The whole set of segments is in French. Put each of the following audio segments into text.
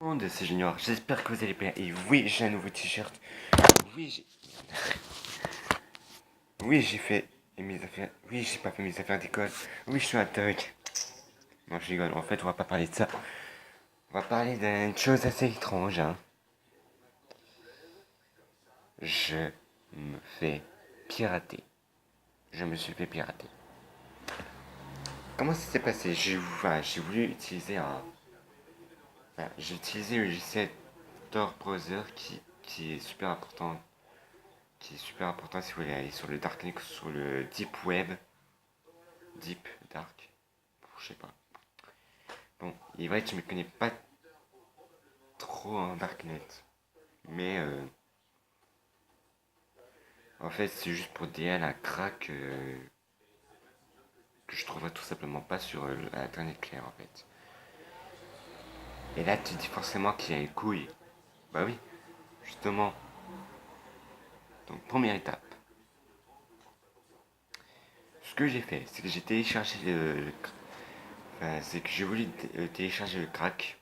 Monde, c'est Junior, j'espère que vous allez bien. Et oui, j'ai un nouveau t-shirt. Oui, j'ai. Oui, j'ai fait mes affaires. Oui, j'ai pas fait mes affaires d'école. Oui, je suis un thug. Non, je rigole. En fait, on va pas parler de ça. On va parler d'une chose assez étrange. Hein. Je me fais pirater. Je me suis fait pirater. Comment ça s'est passé? J'ai voulu utiliser un. J'ai utilisé le logiciel Tor Browser qui est super important. Qui est super important si vous voulez aller sur le Darknet, sur le Deep Web. Deep, Dark, je sais pas. Bon, il est vrai que je me connais pas trop en Darknet. Mais en fait, c'est juste pour DL un crack que je trouverais tout simplement pas sur Internet clair en fait. Et là, tu dis forcément qu'il y a une couille. Bah oui, justement. Donc, première étape. Ce que j'ai fait, c'est que j'ai téléchargé enfin, c'est que j'ai voulu télécharger le crack.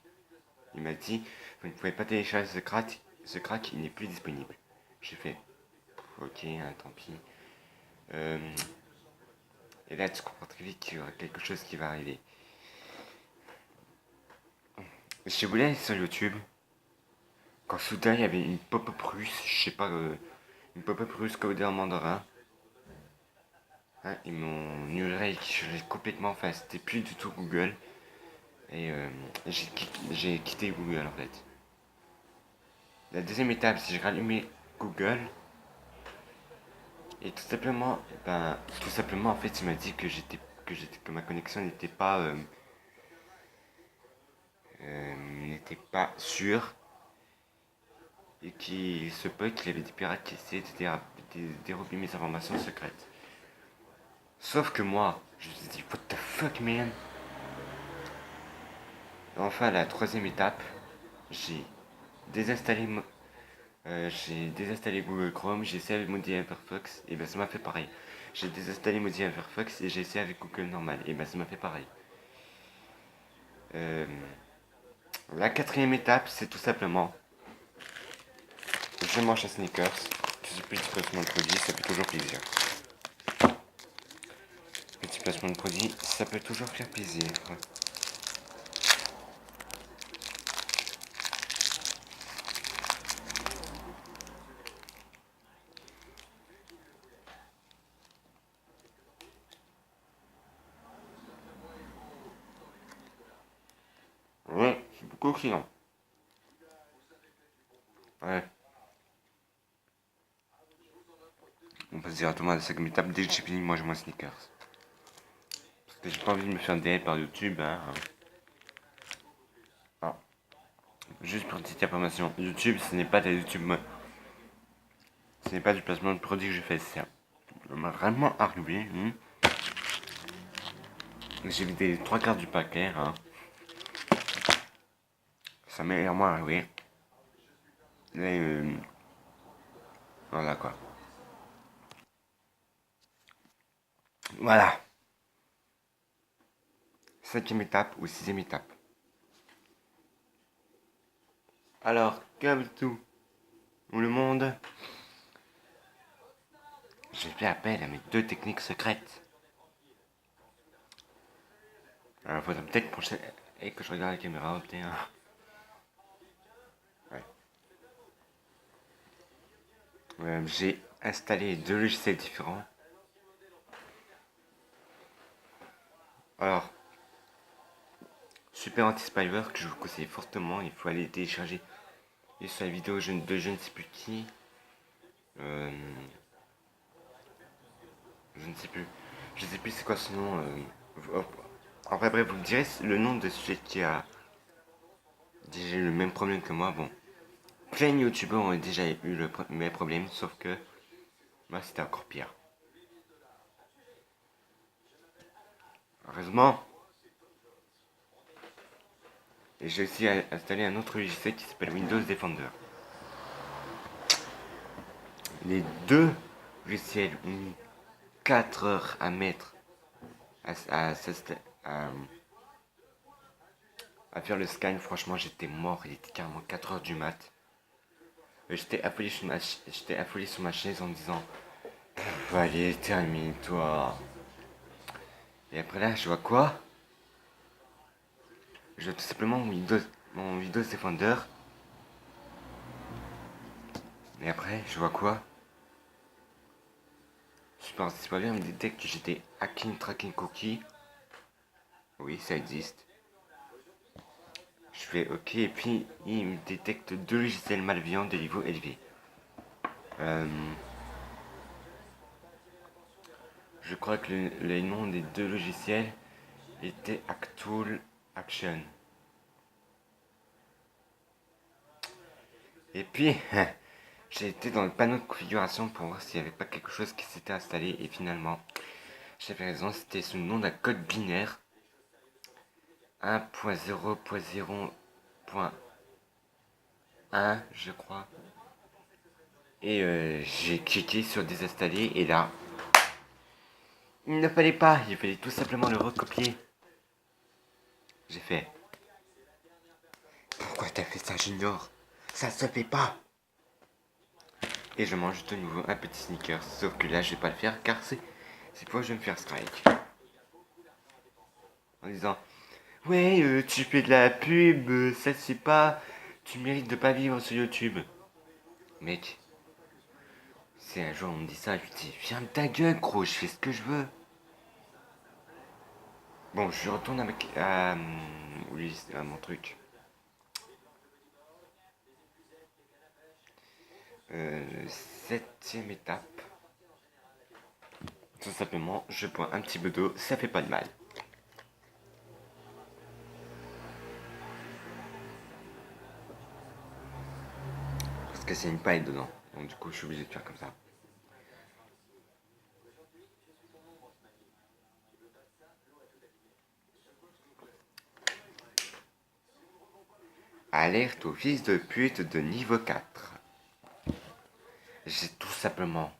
Il m'a dit, vous ne pouvez pas télécharger ce crack, il n'est plus disponible. J'ai fait, ok, hein, tant pis. Euh, et là, tu comprends très vite qu'il y aura quelque chose qui va arriver. Je voulais aller sur YouTube, quand soudain il y avait une pop-up russe, je sais pas, une pop-up russe codée en mandarin. Hein, et mon URL qui changeait complètement, enfin c'était plus du tout Google. Et j'ai quitté Google en fait. La deuxième étape, c'est que j'ai rallumé Google. Et tout simplement en fait, il m'a dit que ma connexion n'était pas sûre et qu'il se peut qu'il y avait des pirates qui essayaient de dérober mes informations secrètes. Sauf que moi, je me suis dit, what the fuck man. Enfin, la troisième étape, j'ai désinstallé, j'ai désinstallé Google Chrome, j'ai essayé avec Mozilla Firefox, et ben ça m'a fait pareil. J'ai désinstallé Mozilla Firefox et j'ai essayé avec Google normal, et ben ça m'a fait pareil. Euh, la quatrième étape, c'est tout simplement, je mange un sneakers, petit placement de produit, ça fait toujours plaisir. Petit placement de produit, ça peut toujours faire plaisir. Ouais, c'est beaucoup client. Ouais. On passe directement à la cinquième étape. Dès que j'ai fini, moi je mange sneakers. Parce que j'ai pas envie de me faire DL par YouTube. Hein. Ah. Juste pour une petite information, YouTube, ce n'est pas de YouTube. Ce n'est pas du placement de produit que je fais. Ça m'a vraiment arrivé. J'ai vidé les trois quarts du paquet. Hein. Ça m'est vraiment arrivé. Et voilà quoi. Voilà. Cinquième étape ou sixième étape. Alors, comme tout le monde, j'ai fait appel à mes deux techniques secrètes. Alors, faudrait peut-être que je regarde la caméra, peut-être. Hein. Ouais. J'ai installé deux logiciels différents. Alors, Super Anti-Spyware que je vous conseille fortement, il faut aller télécharger. Et sur la vidéo de je ne sais plus qui. Euh, je ne sais plus. Je ne sais plus c'est quoi ce nom. Enfin bref, vous me direz le nom de celui qui a déjà eu le même problème que moi. Bon, plein de youtubeurs ont déjà eu le même problème, sauf que moi c'était encore pire. Heureusement, et j'ai aussi installé un autre logiciel qui s'appelle Windows Defender. Les deux logiciels ont mis 4 heures à mettre à, à, à, à faire le scan. Franchement, j'étais mort. Il était carrément 4 heures du mat. J'étais affolé sur ma chaise en me disant allez, termine-toi. Et après là, je vois quoi? Je vois tout simplement mon Windows Defender. Et après, je vois quoi? Super bien, il me détecte que j'étais hacking tracking cookie. Oui, ça existe. Je fais OK, et puis il me détecte 2 logiciels malveillants de niveau élevé. Euh, je crois que le nom des 2 logiciels était Actual Action. Et puis, j'ai été dans le panneau de configuration pour voir s'il n'y avait pas quelque chose qui s'était installé. Et finalement, j'avais raison, c'était sous le nom d'un code binaire 1.0.0.1, je crois. Et j'ai cliqué sur désinstaller et là, il ne fallait pas, il fallait tout simplement le recopier. J'ai fait. Pourquoi t'as fait ça, Junior? Ça se fait pas. Et je mange de nouveau un petit sneaker. Sauf que là, je vais pas le faire car c'est pour je vais me faire strike. En disant, ouais, tu fais de la pub, ça c'est pas. Tu mérites de pas vivre sur YouTube. Mec, si un jour on me dit ça, je lui dis, ferme ta gueule, gros, je fais ce que je veux. Bon, je retourne oui, à mon truc. Septième étape. Tout simplement, je bois un petit peu d'eau, ça fait pas de mal. Parce que c'est une paille dedans. Donc du coup, je suis obligé de faire comme ça. Alerte au fils de pute de niveau 4. J'ai tout simplement...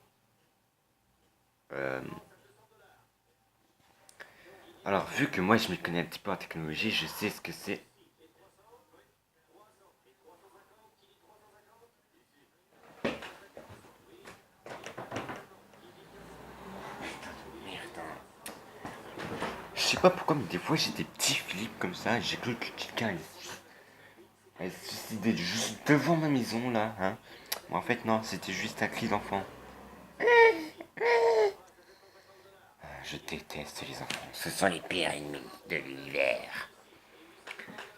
Alors, vu que moi je m'y connais un petit peu en technologie, je sais ce que c'est. Merde. Je sais pas pourquoi, mais des fois j'ai des petits flips comme ça. J'ai cru que quelqu'un allait se suicider juste devant ma maison là. Hein. Bon, en fait, non, c'était juste un cri d'enfant. Je déteste les enfants. Ce sont les pires ennemis de l'univers.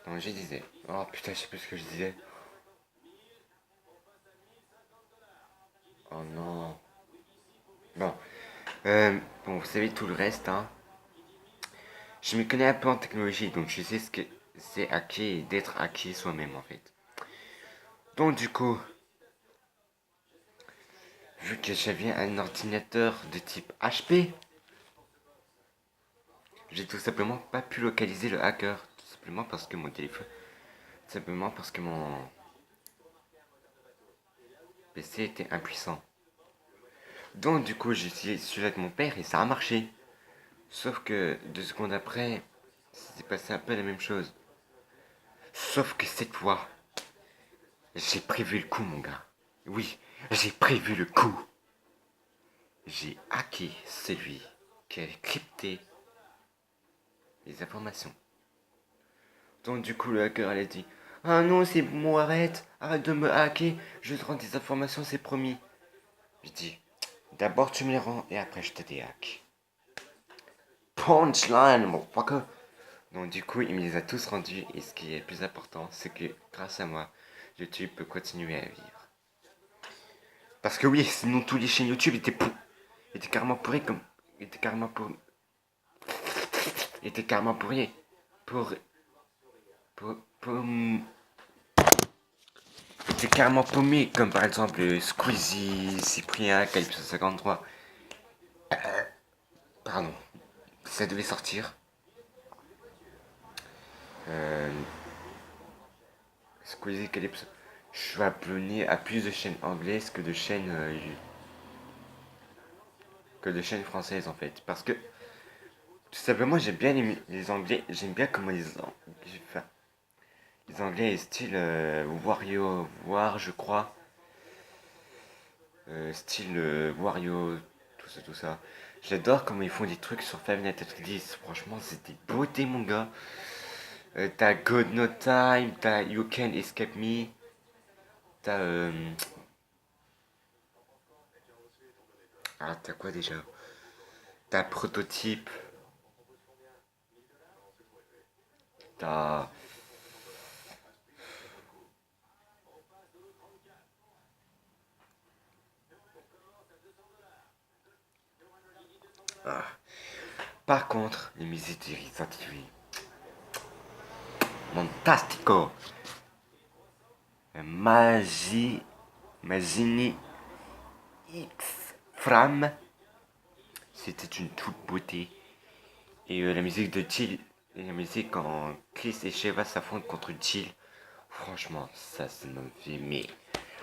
Donc je disais. Oh putain, je sais plus ce que je disais. Oh non. Bon. Bon, vous savez tout le reste, hein. Je me connais un peu en technologie, donc je sais ce que c'est hacker et d'être hacké soi-même en fait. Donc du coup, vu que j'avais un ordinateur de type HP, j'ai tout simplement pas pu localiser le hacker. Tout simplement parce que mon téléphone... Tout simplement parce que mon PC était impuissant. Donc du coup, j'ai essayé celui avec mon père et ça a marché. Sauf que 2 secondes après, c'est passé un peu la même chose. Sauf que cette fois, j'ai prévu le coup, mon gars. Oui, j'ai prévu le coup. J'ai hacké celui qui avait crypté les informations. Donc du coup, le hacker, elle a dit, ah non, c'est bon, arrête de me hacker, je te rends des informations, c'est promis. Je dis, d'abord tu me les rends et après je te déhack. Punchline, motherfucker. Donc du coup, il me les a tous rendus et ce qui est le plus important, c'est que grâce à moi, YouTube peut continuer à vivre. Parce que oui, sinon tous les chaînes YouTube étaient carrément pourris comme... étaient carrément pourris. Pour étaient carrément paumés, comme par exemple Squeezie, Cyprien, Calypso 53. Pardon, ça devait sortir. Euh, Squeezie, Calypso. Je suis abonné à plus de chaînes anglaises que de chaînes françaises en fait. Parce que tout simplement j'aime bien les anglais, j'aime bien comment ils Les Anglais, style Wario War, je crois. Style Wario, tout ça. J'adore comment ils font des trucs sur Five Nights at Freddy's. Franchement, c'est des beautés, mon gars. T'as God No Time, t'as You Can Escape Me, t'as. Ah, t'as quoi déjà? T'as Prototype, t'as. Ah. Par contre, les musiques de Resident Evil, fantastico! Magie, Magini X Fram, c'était une toute beauté. Et la musique de Jill, et la musique quand Chris et Sheva s'affrontent contre Jill, franchement, ça me fait mais.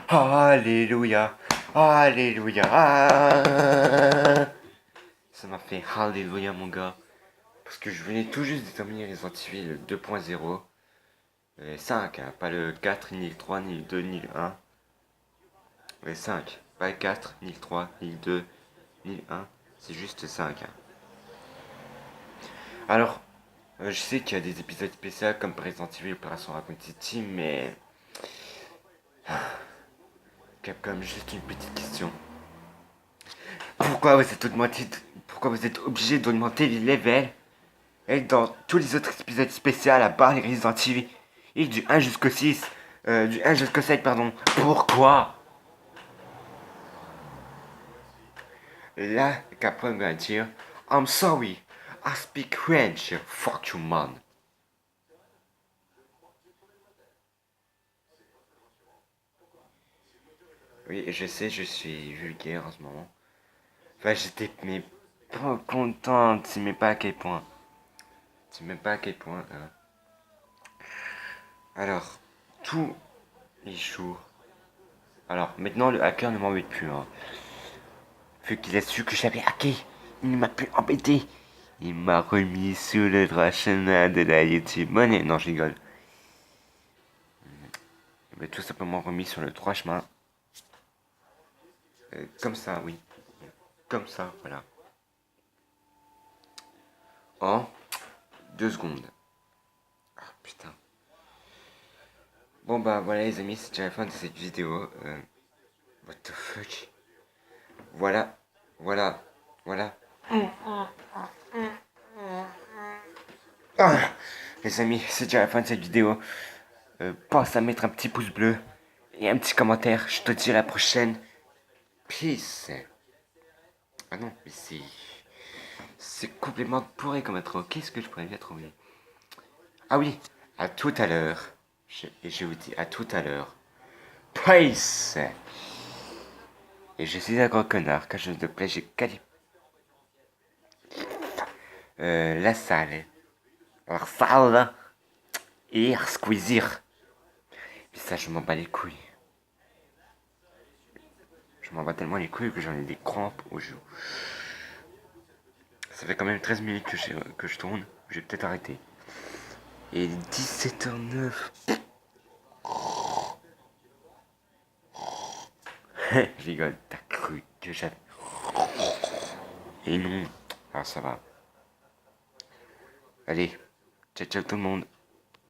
Alléluia! Alléluia! Ah, ça m'a fait Alléluia, mon gars. Parce que je venais tout juste de terminer Resident Evil 2.0. 5, hein, pas le 4, ni le 3, ni le 2, ni le 1. 5, pas le 4, ni le 3, ni le 2, ni le 1. C'est juste 5. Hein. Alors, je sais qu'il y a des épisodes spéciaux comme Resident Evil Opération Raccoon City, mais Capcom, juste une petite question. Pourquoi vous êtes augmenté, pourquoi vous êtes obligé d'augmenter les levels et dans tous les autres épisodes spéciaux à part les Resident Evil et du 1 jusqu'au 6, du 1 jusqu'au 7, pardon. Pourquoi? Là, Capcom va dire I'm sorry, I speak French, fuck you man. Oui, je sais, je suis vulgaire en ce moment. Enfin, j'étais mais pas content, tu sais même pas à quel point. Tu sais même pas à quel point. Hein. Alors, tous les jours. Alors, maintenant, le hacker ne m'embête plus. Hein. Vu qu'il a su que j'avais hacké, il ne m'a plus embêté. Il m'a remis sur le droit chemin de la YouTube monnaie. Non, je rigole. Il m'a tout simplement remis sur le droit chemin. Comme ça, oui. Comme ça, voilà. En 2 secondes. Ah, putain. Bon bah voilà les amis, c'est déjà la fin de cette vidéo. What the fuck. Voilà, voilà, voilà. Ah, les amis, c'est déjà la fin de cette vidéo. Pense à mettre un petit pouce bleu et un petit commentaire. Je te dis à la prochaine. Peace. Ah non, mais c'est complètement pourri comme intro. Qu'est-ce que je pourrais bien trouver? Ah oui, à tout à l'heure. Et je vous dis à tout à l'heure. Peace. Et je suis un gros connard, quand je te plaît, j'ai calé. La salle. La salle. Et squeezer. Mais ça, je m'en bats les couilles. Je m'en bats tellement les couilles que j'en ai des crampes au joue. Ça fait quand même 13 minutes que je tourne. Je vais peut-être arrêter. Et 17h09. Je rigole, t'as cru que j'avais. Et non. Alors ça va. Allez, ciao ciao tout le monde.